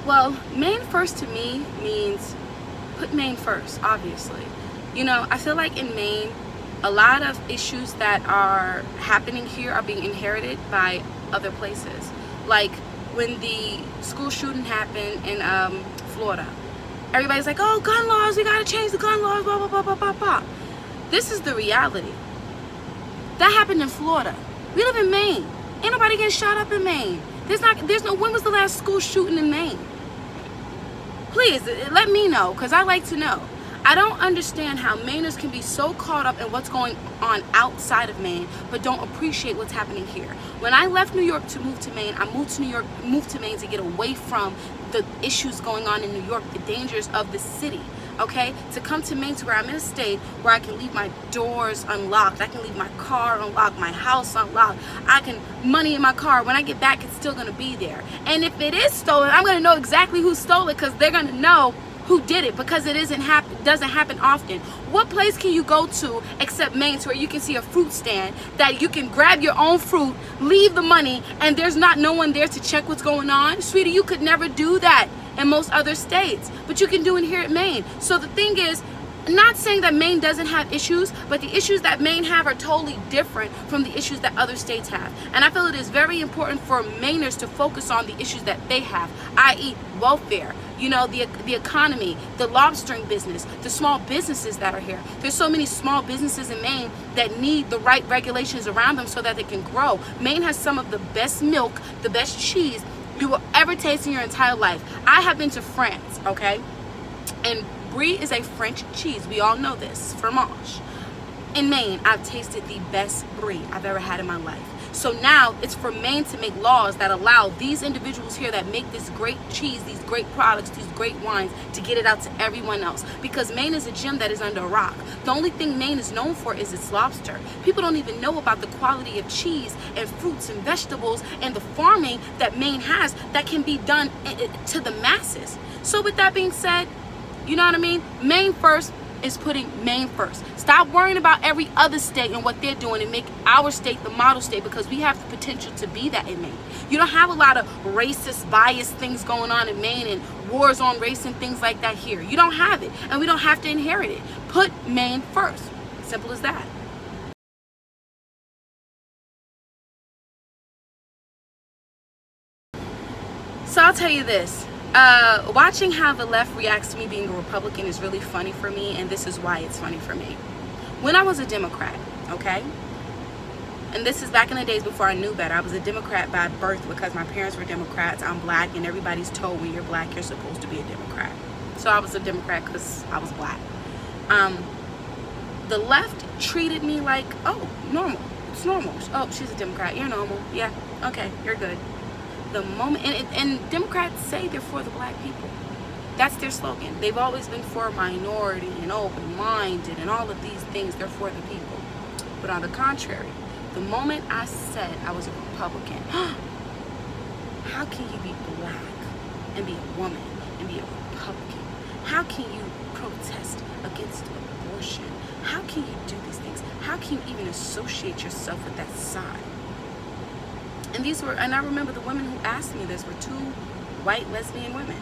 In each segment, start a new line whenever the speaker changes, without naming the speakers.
Well, Maine First to me means put Maine first, obviously. You know, I feel like in Maine, a lot of issues that are happening here are being inherited by other places. Like when the school shooting happened in Florida, everybody's like, oh, gun laws, we gotta change the gun laws, blah, blah, blah, blah, blah, blah. This is the reality. That happened in Florida. We live in Maine. Ain't nobody getting shot up in Maine. When was the last school shooting in Maine? Please, let me know, because I like to know. I don't understand how Mainers can be so caught up in what's going on outside of Maine, but don't appreciate what's happening here. When I left New York to move to Maine, I moved to Maine to get away from the issues going on in New York, the dangers of the city. Okay, to come to Maine, to where I'm in a state where I can leave my doors unlocked, I can leave my car unlocked, my house unlocked, money in my car, when I get back it's still gonna be there. And if it is stolen, I'm gonna know exactly who stole it, because they're gonna know who did it, because it doesn't happen often. What place can you go to except Maine to where you can see a fruit stand that you can grab your own fruit, leave the money, and there's no one there to check what's going on? Sweetie, you could never do that in most other states, but you can do it here at Maine. So the thing is, not saying that Maine doesn't have issues, but the issues that Maine have are totally different from the issues that other states have. And I feel it is very important for Mainers to focus on the issues that they have, i.e. welfare, you know, the economy, the lobstering business, the small businesses that are here. There's so many small businesses in Maine that need the right regulations around them so that they can grow. Maine has some of the best milk, the best cheese you will ever taste in your entire life. I have been to France, okay? And Brie is a French cheese. We all know this, fromage. In Maine, I've tasted the best Brie I've ever had in my life. So now it's for Maine to make laws that allow these individuals here that make this great cheese, these great products, these great wines, to get it out to everyone else. Because Maine is a gem that is under a rock. The only thing Maine is known for is its lobster. People don't even know about the quality of cheese and fruits and vegetables and the farming that Maine has that can be done to the masses. So with that being said, you know what I mean? Maine First is putting Maine first. Stop worrying about every other state and what they're doing, and make our state the model state, because we have the potential to be that in Maine. You don't have a lot of racist, biased things going on in Maine and wars on race and things like that here. You don't have it, and we don't have to inherit it. Put Maine first. Simple as that. So I'll tell you this. Watching how the left reacts to me being a Republican is really funny for me, and this is why it's funny for me. When I was a Democrat, okay, and this is back in the days before I knew better, I was a Democrat by birth because my parents were Democrats. I'm black, and everybody's told when you're black you're supposed to be a Democrat. So I was a Democrat because I was black. The left treated me like, oh, normal. It's normal. Oh, she's a Democrat. You're normal. Yeah, okay, you're good. The moment, and Democrats say they're for the black people. That's their slogan. They've always been for minority and open-minded and all of these things. They're for the people. But on the contrary, the moment I said I was a Republican, how can you be black and be a woman and be a Republican? How can you protest against abortion? How can you do these things? How can you even associate yourself with that side? And I remember the women who asked me this were two white lesbian women.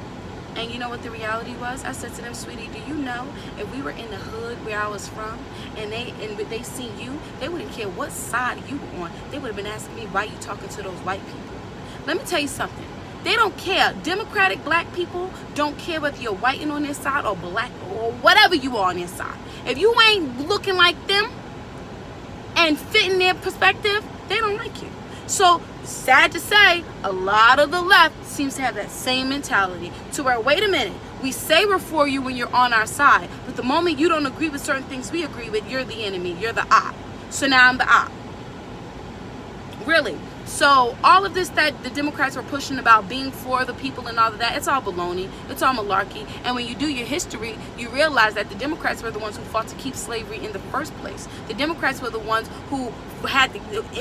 And you know what the reality was? I said to them, sweetie, do you know if we were in the hood where I was from and they seen you, they wouldn't care what side you were on. They would have been asking me, why you talking to those white people? Let me tell you something. They don't care. Democratic black people don't care whether you're white and on their side or black or whatever you are on their side. If you ain't looking like them and fitting their perspective, they don't like you. So, sad to say, a lot of the left seems to have that same mentality to where, wait a minute, we say we're for you when you're on our side, but the moment you don't agree with certain things we agree with, you're the enemy, you're the op. So now I'm the op. Really. So all of this that the Democrats were pushing about being for the people and all of that, it's all baloney. It's all malarkey. And when you do your history, you realize that the Democrats were the ones who fought to keep slavery in the first place. The Democrats were the ones who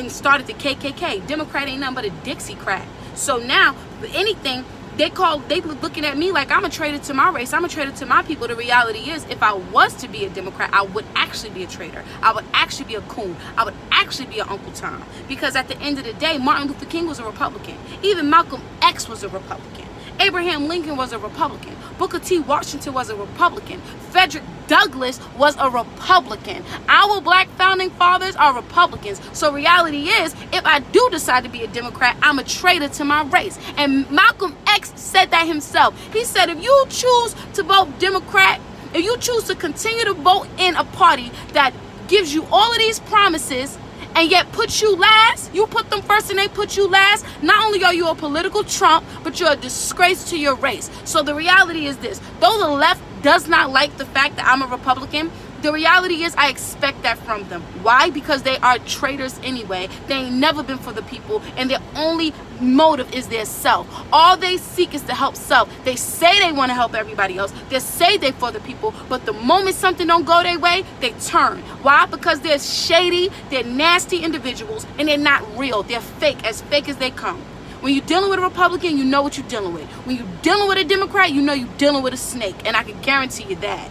started the KKK. Democrat ain't nothing but a Dixiecrat. So now, anything, they looking at me like I'm a traitor to my race. I'm a traitor to my people. The reality is, if I was to be a Democrat, I would actually be a traitor. I would actually be a coon. I would actually be an Uncle Tom. Because at the end of the day, Martin Luther King was a Republican. Even Malcolm X was a Republican. Abraham Lincoln was a Republican. Booker T. Washington was a Republican. Frederick Douglass was a Republican. Our black founding fathers are Republicans. So reality is, if I do decide to be a Democrat, I'm a traitor to my race. And Malcolm X said that himself. He said, if you choose to vote Democrat, if you choose to continue to vote in a party that gives you all of these promises and yet put you last, you put them first and they put you last, not only are you a political Trump, but you're a disgrace to your race. So the reality is this: though the left does not like the fact that I'm a Republican, the reality is I expect that from them. Why? Because they are traitors anyway. They ain't never been for the people, and their only motive is their self. All they seek is to help self. They say they want to help everybody else. They say they for the people, but the moment something don't go their way, they turn. Why? Because they're shady, they're nasty individuals, and they're not real. They're fake as they come. When you're dealing with a Republican, you know what you're dealing with. When you're dealing with a Democrat, you know you're dealing with a snake, and I can guarantee you that.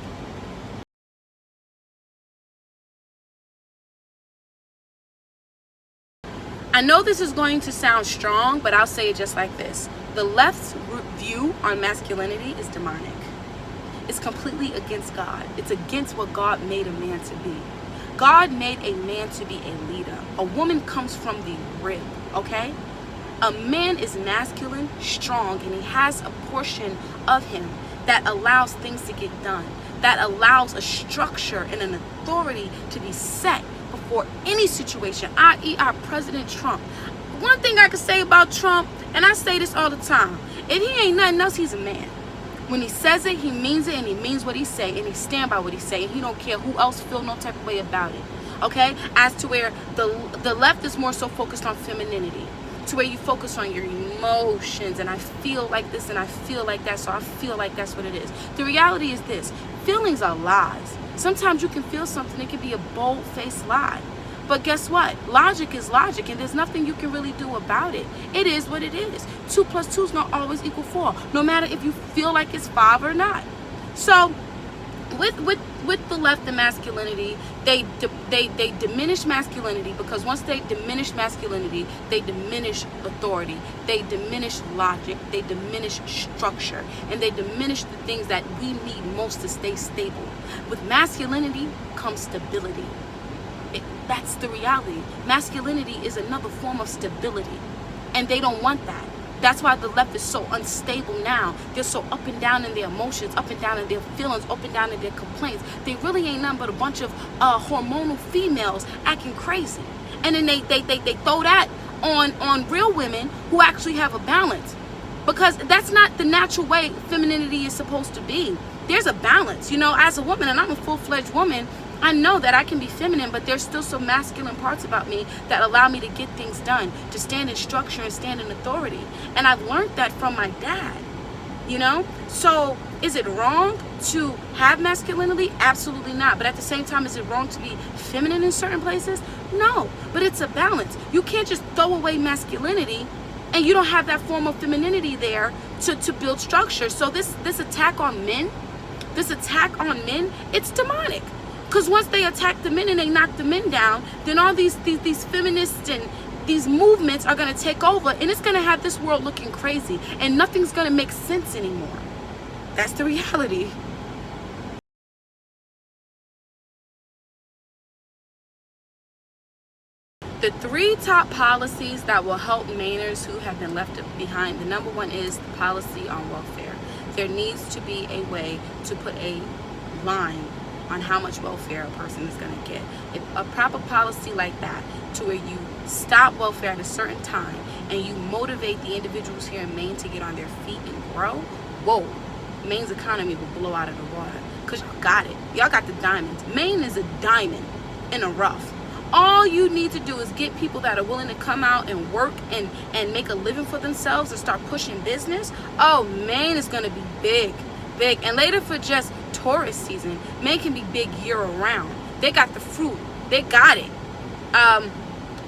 I know this is going to sound strong, but I'll say it just like this. The left's view on masculinity is demonic. It's completely against God. It's against what God made a man to be. God made a man to be a leader. A woman comes from the rib, okay? A man is masculine, strong, and he has a portion of him that allows things to get done, that allows a structure and an authority to be set before any situation, i.e. our President Trump. One thing I can say about Trump, and I say this all the time, if he ain't nothing else, he's a man. When he says it, he means it, and he means what he say, and he stand by what he say, and he don't care who else feel no type of way about it. Okay? As to where the left is more so focused on femininity, to where you focus on your emotions, and I feel like this and I feel like that, so I feel like that's what it is. The reality is this: feelings are lies. Sometimes you can feel something, it can be a bold-faced lie. But guess what? Logic is logic, and there's nothing you can really do about it. It is what it is. 2 + 2 is not always equal 4, no matter if you feel like it's 5 or not. So with the left and masculinity, they diminish masculinity, because once they diminish masculinity, they diminish authority, they diminish logic, they diminish structure, and they diminish the things that we need most to stay stable. With masculinity comes stability. That's the reality. Masculinity is another form of stability, and they don't want that. That's why the left is so unstable now. They're so up and down in their emotions, up and down in their feelings, up and down in their complaints. They really ain't nothing but a bunch of hormonal females acting crazy. And then they throw that on real women who actually have a balance. Because that's not the natural way femininity is supposed to be. There's a balance. You know, as a woman, and I'm a full-fledged woman, I know that I can be feminine, but there's still some masculine parts about me that allow me to get things done, to stand in structure and stand in authority. And I've learned that from my dad, you know? So is it wrong to have masculinity? Absolutely not. But at the same time, is it wrong to be feminine in certain places? No, but it's a balance. You can't just throw away masculinity and you don't have that form of femininity there to build structure. So this attack on men, it's demonic. Because once they attack the men and they knock the men down, then all these feminists and these movements are going to take over, and it's going to have this world looking crazy, and nothing's going to make sense anymore. That's the reality. The 3 top policies that will help Mainers who have been left behind, the number 1 is the policy on welfare. There needs to be a way to put a line on how much welfare a person is going to get. If a proper policy like that, to where you stop welfare at a certain time and you motivate the individuals here in Maine to get on their feet and grow, whoa, Maine's economy will blow out of the water. Because y'all got it. Y'all got the diamonds. Maine is a diamond in a rough. All you need to do is get people that are willing to come out and work and make a living for themselves and start pushing business. Oh, Maine is going to be big. And later for just tourist season, Maine can be big year round. They got the fruit. They got it.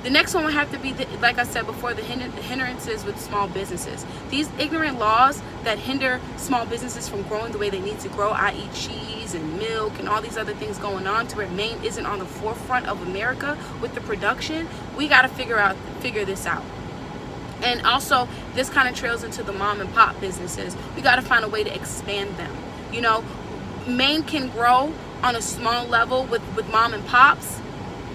The next one will have to be, like I said before, the hindrances with small businesses. These ignorant laws that hinder small businesses from growing the way they need to grow, i.e. cheese and milk and all these other things going on, to where Maine isn't on the forefront of America with the production. We got to figure this out. And also, this kind of trails into the mom and pop businesses. We got to find a way to expand them. You know, Maine can grow on a small level with mom and pops.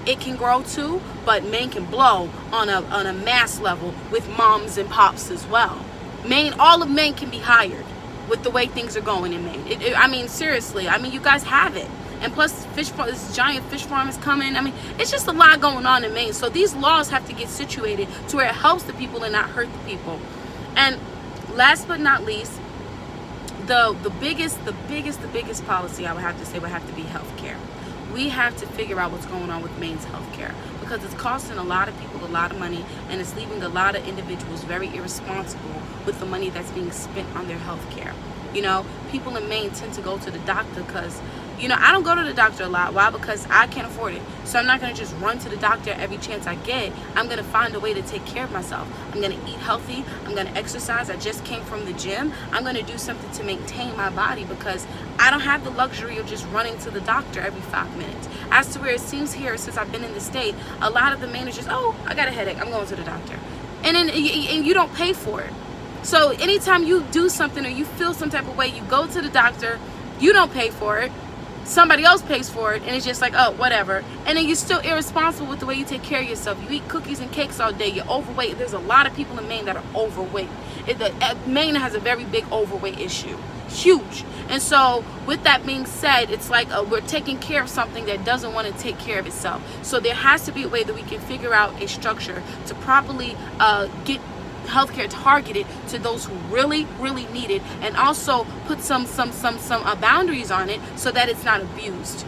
It can grow too, but Maine can blow on a mass level with moms and pops as well. Maine, all of Maine can be hired with the way things are going in Maine. I mean, seriously, I mean, you guys have it. And plus, this giant fish farm is coming. I mean, it's just a lot going on in Maine. So these laws have to get situated to where it helps the people and not hurt the people. And last but not least, the biggest policy I would have to say would have to be healthcare. We have to figure out what's going on with Maine's healthcare, because it's costing a lot of people a lot of money, and it's leaving a lot of individuals very irresponsible with the money that's being spent on their healthcare. You know, people in Maine tend to go to the doctor because, you know, I don't go to the doctor a lot. Why? Because I can't afford it. So I'm not going to just run to the doctor every chance I get. I'm going to find a way to take care of myself. I'm going to eat healthy. I'm going to exercise. I just came from the gym. I'm going to do something to maintain my body, because I don't have the luxury of just running to the doctor every 5 minutes. As to where it seems here, since I've been in the state, a lot of the managers, oh, I got a headache, I'm going to the doctor. And then and you don't pay for it. So anytime you do something or you feel some type of way, you go to the doctor, you don't pay for it, somebody else pays for it, and it's just like, oh, whatever. And then you're still irresponsible with the way you take care of yourself. You eat cookies and cakes all day, you're overweight. There's a lot of people in Maine that are overweight. Maine has a very big overweight issue, huge. And so with that being said, it's like we're taking care of something that doesn't want to take care of itself. So there has to be a way that we can figure out a structure to properly get healthcare targeted to those who really need it, and also put some boundaries on it so that it's not abused.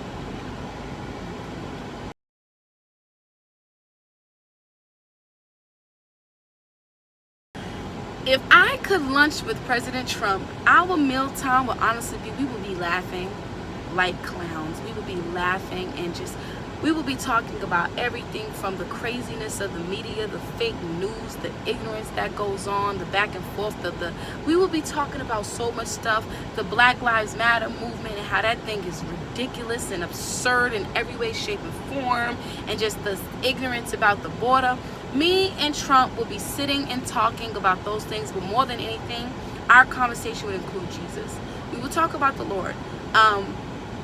If I could lunch with President Trump, our mealtime would honestly be, we would be laughing like clowns. We would be laughing and we will be talking about everything from the craziness of the media, the fake news, the ignorance that goes on, the back and forth, we will be talking about so much stuff, the Black Lives Matter movement and how that thing is ridiculous and absurd in every way, shape, and form, and just the ignorance about the border. Me and Trump will be sitting and talking about those things, but more than anything, our conversation would include Jesus. We will talk about the Lord.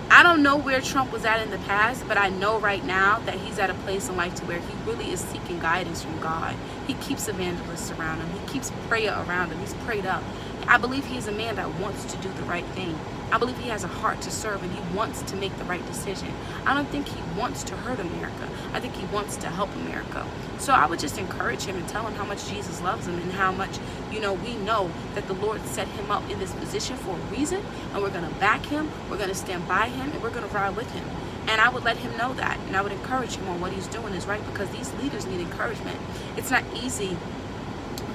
I don't know where Trump was at in the past, but I know right now that he's at a place in life to where he really is seeking guidance from God. He keeps evangelists around him. He keeps prayer around him. He's prayed up. I believe he's a man that wants to do the right thing. I believe he has a heart to serve, and he wants to make the right decision. I don't think he wants to hurt America. I think he wants to help America. So I would just encourage him and tell him how much Jesus loves him, and how much, we know that the Lord set him up in this position for a reason, and we're going to back him, we're going to stand by him, and we're going to ride with him. And I would let him know that, and I would encourage him on what he's doing is right, because these leaders need encouragement. It's not easy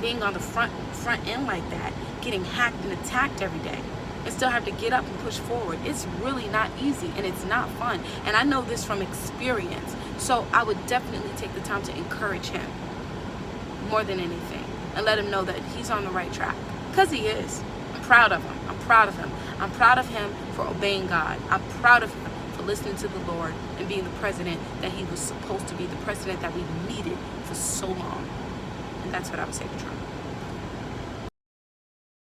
being on the front end like that, getting hacked and attacked every day, and still have to get up and push forward. It's really not easy, and it's not fun. And I know this from experience. So I would definitely take the time to encourage him more than anything, and let him know that he's on the right track, because he is. I'm proud of him. I'm proud of him. I'm proud of him for obeying God. I'm proud of him for listening to the Lord and being the president that he was supposed to be, the president that we needed for so long. And that's what I would say to Trump.